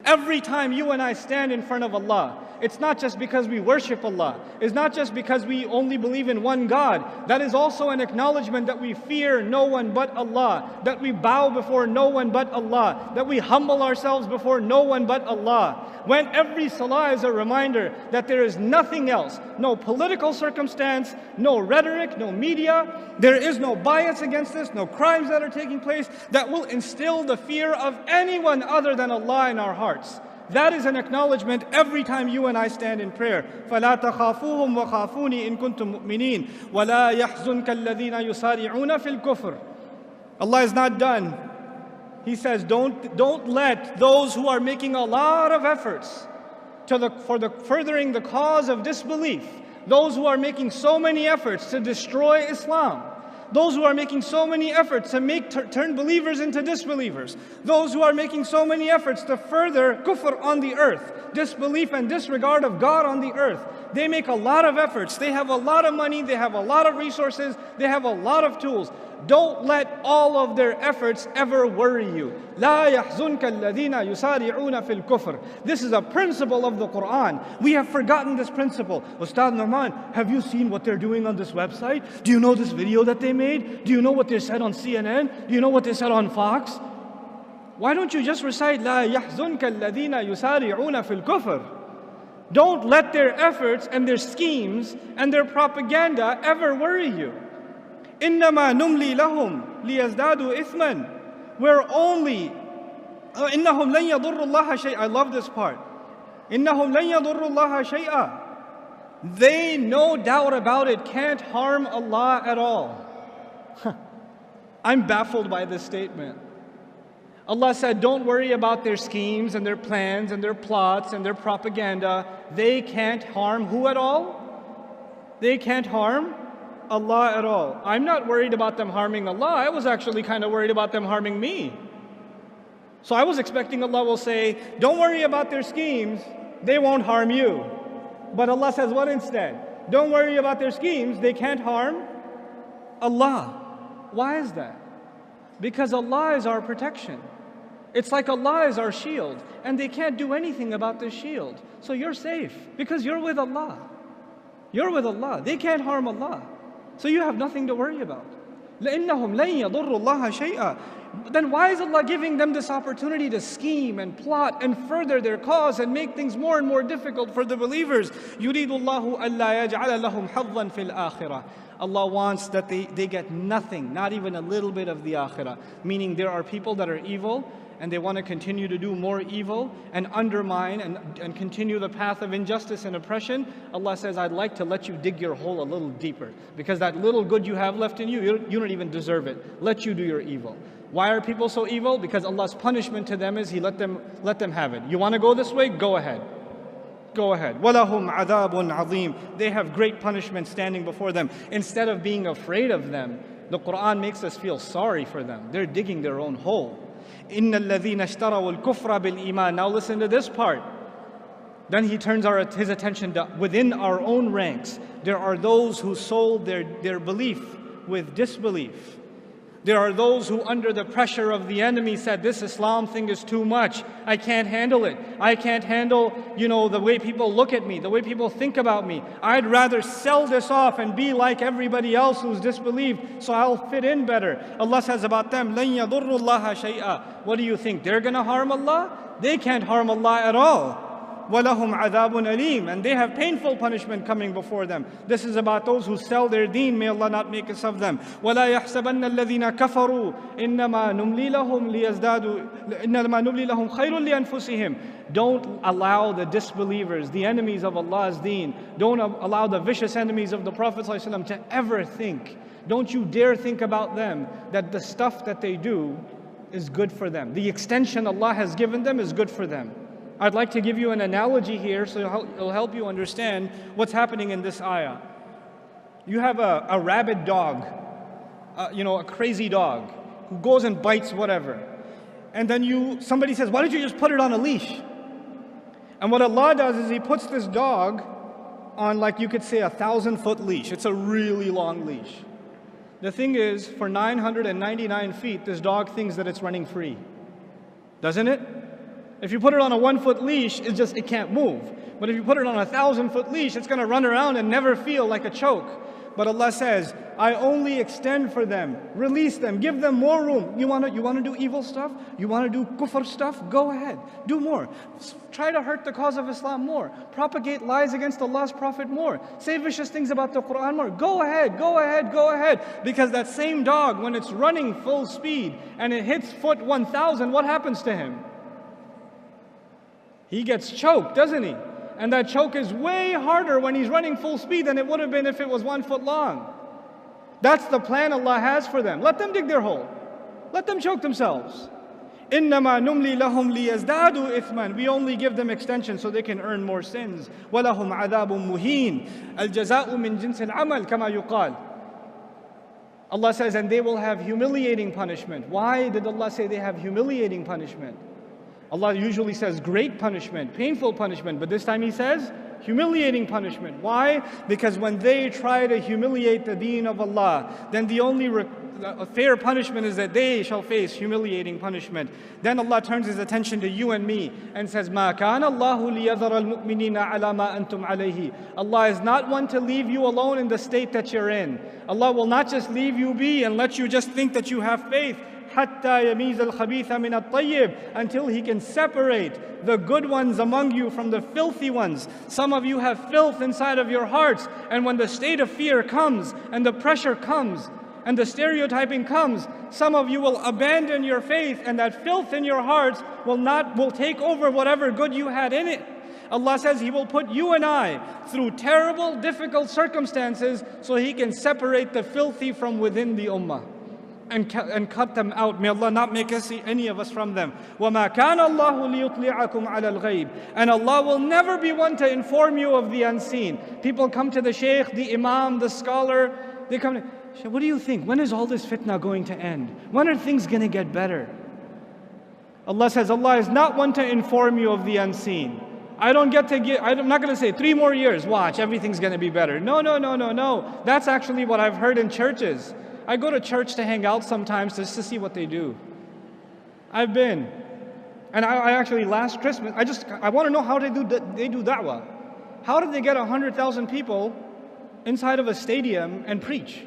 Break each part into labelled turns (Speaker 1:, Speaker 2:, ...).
Speaker 1: Every time you and I stand in front of Allah, it's not just because we worship Allah. It's not just because we only believe in one God. That is also an acknowledgement that we fear no one but Allah, that we bow before no one but Allah, that we humble ourselves before no one but Allah. When every salah is a reminder that there is nothing else, no political circumstance, no rhetoric, no media, there is no bias against this, no crimes that are taking place, that will instill the fear of anyone other than Allah in our hearts. That is an acknowledgement every time you and I stand in prayer. فَلَا تَخَافُوهُمْ وَخَافُونِي إِن كُنتُم مُؤْمِنِينَ وَلَا يَحْزُنْكَ الَّذِينَ يُسَارِعُونَ فِي الْكُفْرِ. Allah is not done. He says, don't let those who are making a lot of efforts for furthering the cause of disbelief, those who are making so many efforts to destroy Islam, those who are making so many efforts to turn believers into disbelievers, those who are making so many efforts to further kufr on the earth, disbelief and disregard of God on the earth. They make a lot of efforts, they have a lot of money, they have a lot of resources, they have a lot of tools. Don't let all of their efforts ever worry you. لا يحزنك الذين يسارعون في الكفر. This is a principle of the Quran. We have forgotten this principle. Ustad Nouman, have you seen what they're doing on this website? Do you know this video that they made? Do you know what they said on CNN? Do you know what they said on Fox? Why don't you just recite لا يحزنك الذين يسارعون في الكفر? Don't let their efforts and their schemes and their propaganda ever worry you. إنما نملي لهم ليزدادوا إثما. We're only إنهم لن يضروا الله شيئا. I love this part. إنهم لن يضروا الله شيئا. They, no doubt about it, can't harm Allah at all. I'm baffled by this statement. Allah said, don't worry about their schemes and their plans and their plots and their propaganda. They can't harm who at all? They can't harm Allah at all. I'm not worried about them harming Allah. I was actually kind of worried about them harming me. So I was expecting Allah will say, don't worry about their schemes, they won't harm you. But Allah says what instead? Don't worry about their schemes, they can't harm Allah. Why is that? Because Allah is our protection. It's like Allah is our shield, and they can't do anything about this shield. So you're safe, because you're with Allah. You're with Allah. They can't harm Allah. So you have nothing to worry about. لَإِنَّهُمْ لَن يَضُرُّوا اللَّهَ شَيْئًا. Then why is Allah giving them this opportunity to scheme and plot and further their cause and make things more and more difficult for the believers? يُرِيدُ اللَّهُ أَلَّا يَجْعَلَ لَهُمْ حَظًّا فِي الْآخِرَةِ. Allah wants that they get nothing, not even a little bit of the akhirah. Meaning there are people that are evil and they want to continue to do more evil and undermine and continue the path of injustice and oppression. Allah says, I'd like to let you dig your hole a little deeper, because that little good you have left in you don't even deserve it. Let you do your evil. Why are people so evil? Because Allah's punishment to them is He let them have it. You want to go this way? Go ahead. Go ahead. وَلَهُمْ عَذَابٌ عَظِيمٌ. They have great punishment standing before them. Instead of being afraid of them, the Quran makes us feel sorry for them. They're digging their own hole. إِنَّ الَّذِينَ اشْتَرَوُا الْكُفْرَ بِالْإِيمَانِ. Now listen to this part. Then he turns his attention to within our own ranks. There are those who sold their belief with disbelief. There are those who, under the pressure of the enemy, said, this Islam thing is too much. I can't handle it. I can't handle, the way people look at me, the way people think about me. I'd rather sell this off and be like everybody else who's disbelieved, so I'll fit in better. Allah says about them, لَن يَضُرُّوا اللَّهَ شَيْئًا. What do you think? They're going to harm Allah? They can't harm Allah at all. وَلَهُمْ عَذَابٌ أَلِيمٌ. And they have painful punishment coming before them. This is about those who sell their deen. May Allah not make us of them. وَلَا يَحْسَبَنَّ الَّذِينَ كَفَرُوا إِنَّمَا نُمْلِي لَهُمْ خَيْرٌ لِأَنفُسِهِمْ. Don't allow the disbelievers, the enemies of Allah's deen, don't allow the vicious enemies of the Prophet ﷺ to ever think, don't you dare think about them, that the stuff that they do is good for them. The extension Allah has given them is good for them. I'd like to give you an analogy here so it'll help you understand what's happening in this ayah. You have a rabid dog, a crazy dog who goes and bites whatever. And then somebody says, why don't you just put it on a leash? And what Allah does is He puts this dog on, like you could say, 1,000-foot leash. It's a really long leash. The thing is, for 999 feet, this dog thinks that it's running free. Doesn't it? If you put it on a 1-foot leash, it can't move. But if you put it on a 1,000-foot leash, it's going to run around and never feel like a choke. But Allah says, I only extend for them, release them, give them more room. You want to do evil stuff? You want to do kufr stuff? Go ahead, do more. Try to hurt the cause of Islam more. Propagate lies against Allah's Prophet more. Say vicious things about the Quran more. Go ahead, go ahead, go ahead. Because that same dog, when it's running full speed and it hits foot 1,000, what happens to him? He gets choked, doesn't he? And that choke is way harder when he's running full speed than it would have been if it was 1 foot long. That's the plan Allah has for them. Let them dig their hole. Let them choke themselves. إِنَّمَا نُمْلِي لَهُمْ لِيَزْدَادُوا إِثْمًا. We only give them extension so they can earn more sins. وَلَهُمْ عَذَابٌ مُهِينٌ الْجَزَاءُ مِنْ جِنْسِ الْعَمَلِ كَمَا يُقَالُ. Allah says, and they will have humiliating punishment. Why did Allah say they have humiliating punishment? Allah usually says great punishment, painful punishment, but this time He says humiliating punishment. Why? Because when they try to humiliate the deen of Allah, then the only fair punishment is that they shall face humiliating punishment. Then Allah turns His attention to you and me and says, مَا كَانَ اللَّهُ لِيَذَرَ الْمُؤْمِنِينَ عَلَى مَا أَنْتُمْ عَلَيْهِ. Allah is not one to leave you alone in the state that you're in. Allah will not just leave you be and let you just think that you have faith. حَتَّى يَمِيزَ الْخَبِيثَ مِنَ الطَّيِّبِ. Until He can separate the good ones among you from the filthy ones. Some of you have filth inside of your hearts, and when the state of fear comes, and the pressure comes, and the stereotyping comes, some of you will abandon your faith, and that filth in your hearts will take over whatever good you had in it. Allah says He will put you and I through terrible, difficult circumstances so He can separate the filthy from within the ummah. And cut them out. May Allah not make us see any of us from them. وَمَا كَانَ اللَّهُ لِيُطْلِعَكُمْ عَلَى الْغَيْبِ. And Allah will never be one to inform you of the unseen. People come to the shaykh, the imam, the scholar. They come to, what do you think? When is all this fitna going to end? When are things going to get better? Allah says, Allah is not one to inform you of the unseen. I'm not going to say 3 more years, watch, everything's going to be better. No. That's actually what I've heard in churches. I go to church to hang out sometimes just to see what they do. I've been. And I actually, last Christmas, I want to know how they do da'wah. How did they get 100,000 people inside of a stadium and preach?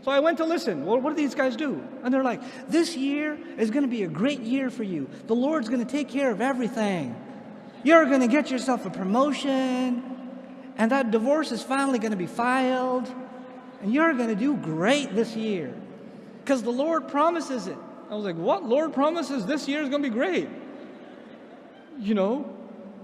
Speaker 1: So I went to listen. Well, what do these guys do? And they're like, this year is going to be a great year for you. The Lord's going to take care of everything. You're going to get yourself a promotion. And that divorce is finally going to be filed. And you're going to do great this year. Because the Lord promises it. I was like, what? Lord promises this year is going to be great? You know?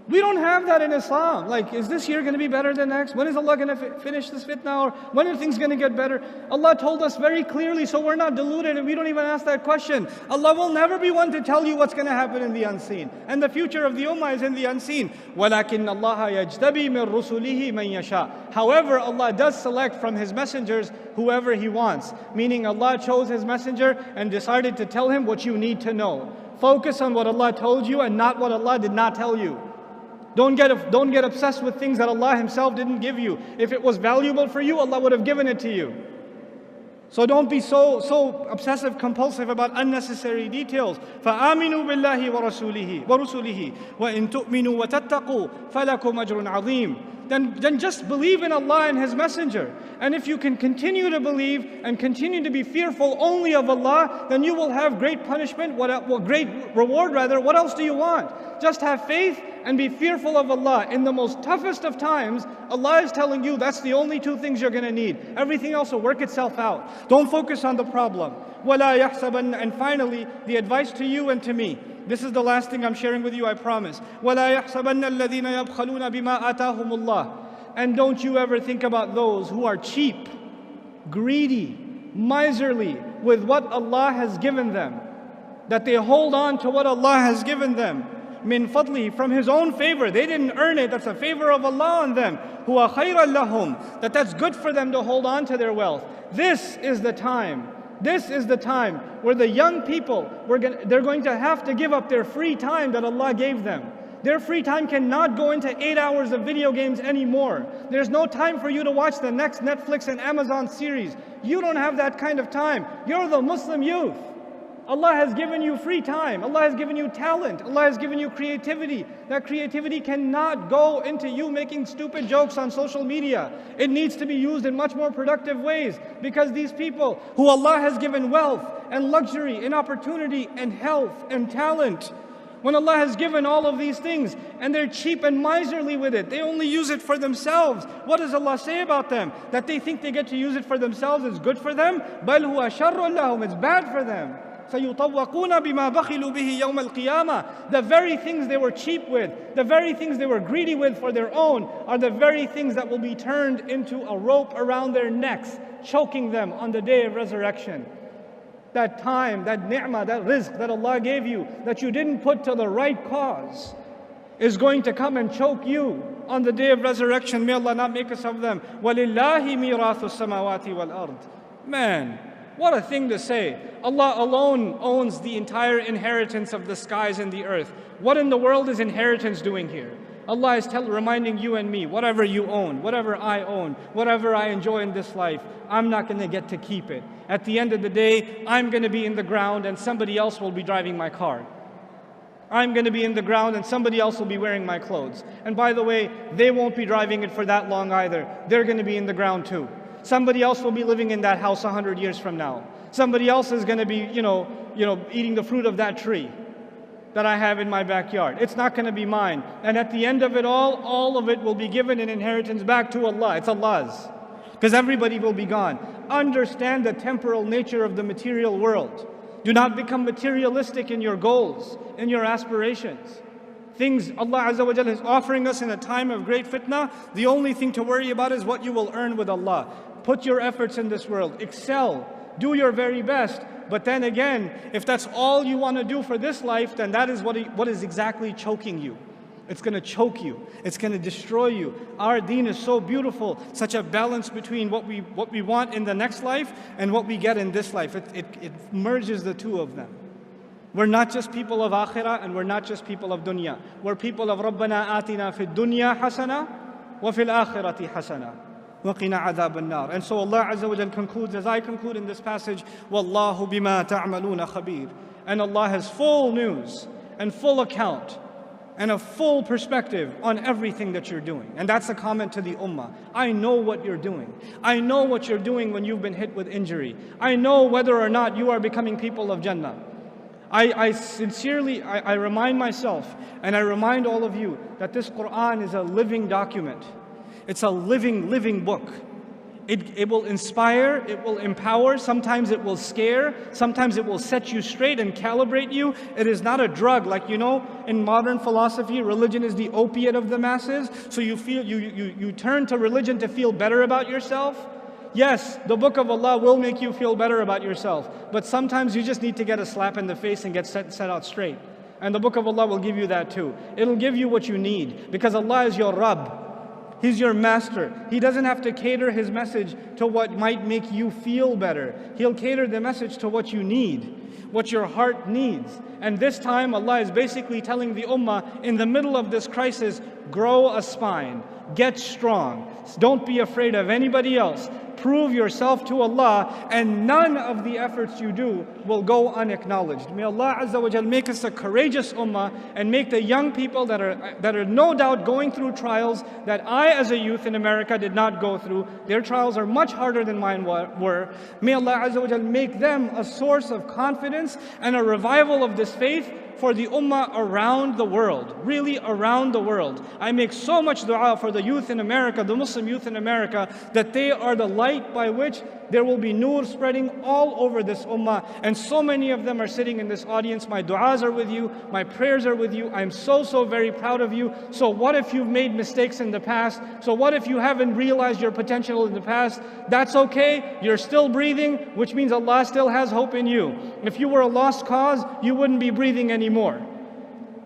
Speaker 1: We don't have that in Islam. Like, is this year going to be better than next? When is Allah going to finish this fitna? Or when are things going to get better? Allah told us very clearly, so we're not deluded and we don't even ask that question. Allah will never be one to tell you what's going to happen in the unseen. And the future of the ummah is in the unseen. وَلَكِنَّ اللَّهَ يَجْتَبِي مِن رُسُلِهِ مَن يَشَاءُ. However, Allah does select from His messengers whoever He wants. Meaning Allah chose His messenger and decided to tell him what you need to know. Focus on what Allah told you and not what Allah did not tell you. Don't get obsessed with things that Allah Himself didn't give you. If it was valuable for you, Allah would have given it to you. So don't be so obsessive compulsive about unnecessary details. فَآمِنُوا بِاللَّهِ وَرُسُلِهِ وَإِن تُؤْمِنُوا وَتَتَّقُوا فَلَكُمْ أَجْرٌ عَظِيمٌ. Then just believe in Allah and His Messenger. And if you can continue to believe and continue to be fearful only of Allah, then you will have great punishment, great reward rather. What else do you want? Just have faith and be fearful of Allah. In the most toughest of times, Allah is telling you that's the only 2 things you're going to need. Everything else will work itself out. Don't focus on the problem. وَلَا يَحْسَبَنَّ. And finally, the advice to you and to me. This is the last thing I'm sharing with you, I promise. وَلَا يَحْسَبَنَّ الَّذِينَ يَبْخَلُونَ بِمَا آتَاهُمُ اللَّهُ. And don't you ever think about those who are cheap, greedy, miserly with what Allah has given them. That they hold on to what Allah has given them. Min fadli, from His own favor. They didn't earn it, that's a favor of Allah on them. Huwa khayran lahum. That's good for them to hold on to their wealth. This is the time. This is the time where the young people, they're going to have to give up their free time that Allah gave them. Their free time cannot go into 8 hours of video games anymore. There's no time for you to watch the next Netflix and Amazon series. You don't have that kind of time. You're the Muslim youth. Allah has given you free time. Allah has given you talent. Allah has given you creativity. That creativity cannot go into you making stupid jokes on social media. It needs to be used in much more productive ways, because these people who Allah has given wealth and luxury and opportunity and health and talent, when Allah has given all of these things and they're cheap and miserly with it, they only use it for themselves. What does Allah say about them? That they think they get to use it for themselves is good for them? بَلْ هُوَ شَرٌّ لَهُمْ. It's bad for them. سَيُطَوَّقُونَ بِمَا بَخِلُوا بِهِ يَوْمَ الْقِيَامَةِ. The very things they were cheap with, the very things they were greedy with for their own, are the very things that will be turned into a rope around their necks, choking them on the day of resurrection. That time, that ni'mah, that rizq that Allah gave you, that you didn't put to the right cause, is going to come and choke you on the day of resurrection. May Allah not make us of them. وَلِلَّهِ مِيرَاثُ السَّمَاوَاتِ وَالْأَرْضِ. Man, what a thing to say. Allah alone owns the entire inheritance of the skies and the earth. What in the world is inheritance doing here? Allah is reminding you and me, whatever you own, whatever I own, whatever I enjoy in this life, I'm not going to get to keep it. At the end of the day, I'm going to be in the ground and somebody else will be driving my car. I'm going to be in the ground and somebody else will be wearing my clothes. And by the way, they won't be driving it for that long either. They're going to be in the ground too. Somebody else will be living in that house 100 years from now. Somebody else is going to be, eating the fruit of that tree that I have in my backyard. It's not going to be mine. And at the end of it all of it will be given in inheritance back to Allah. It's Allah's. Because everybody will be gone. Understand the temporal nature of the material world. Do not become materialistic in your goals, in your aspirations. Things Allah Azza wa Jalla is offering us in a time of great fitna, the only thing to worry about is what you will earn with Allah. Put your efforts in this world. Excel. Do your very best. But then again, if that's all you want to do for this life, then that is what is exactly choking you. It's going to choke you. It's going to destroy you. Our deen is so beautiful, such a balance between what we want in the next life and what we get in this life. It merges the two of them. We're not just people of akhirah and we're not just people of dunya. We're people of Rabbana atina fid dunya hasana wa fil akhirati hasana. وَقِنَا عَذَابَ النَّارِ. And so Allah Azza wa Jal concludes, as I conclude in this passage, وَاللَّهُ بِمَا تَعْمَلُونَ خَبِيرٌ. And Allah has full news and full account and a full perspective on everything that you're doing. And that's a comment to the ummah. I know what you're doing. I know what you're doing when you've been hit with injury. I know whether or not you are becoming people of Jannah. I sincerely remind myself and I remind all of you that this Quran is a living document. It's a living book. It will inspire, it will empower, sometimes it will scare, sometimes it will set you straight and calibrate you. It is not a drug. Like, in modern philosophy, religion is the opiate of the masses. So you turn to religion to feel better about yourself. Yes, the book of Allah will make you feel better about yourself. But sometimes you just need to get a slap in the face and get set out straight. And the book of Allah will give you that too. It'll give you what you need, because Allah is your Rabb. He's your master. He doesn't have to cater His message to what might make you feel better. He'll cater the message to what you need, what your heart needs. And this time Allah is basically telling the ummah, in the middle of this crisis, grow a spine, get strong, don't be afraid of anybody else. Prove yourself to Allah, and none of the efforts you do will go unacknowledged. May Allah Azza wa Jal make us a courageous ummah and make the young people that are no doubt going through trials that I as a youth in America did not go through. Their trials are much harder than mine were. May Allah Azza wa Jal make them a source of confidence and a revival of this faith for the ummah around the world, really around the world. I make so much dua for the youth in America, the Muslim youth in America, that they are the light by which there will be nur spreading all over this ummah. And so many of them are sitting in this audience. My du'as are with you, my prayers are with you. I'm so very proud of you. So what if you've made mistakes in the past? So what if you haven't realized your potential in the past? That's okay, you're still breathing, which means Allah still has hope in you. If you were a lost cause, you wouldn't be breathing anymore.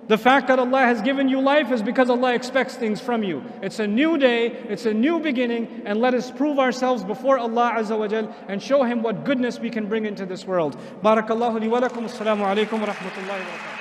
Speaker 1: The fact that Allah has given you life is because Allah expects things from you. It's a new day, it's a new beginning, and let us prove ourselves before Allah Azza wa Jal and show Him what goodness we can bring into this world. Barakallahu li wa lakum. Assalamu alaikum wa rahmatullahi wa barakatuh.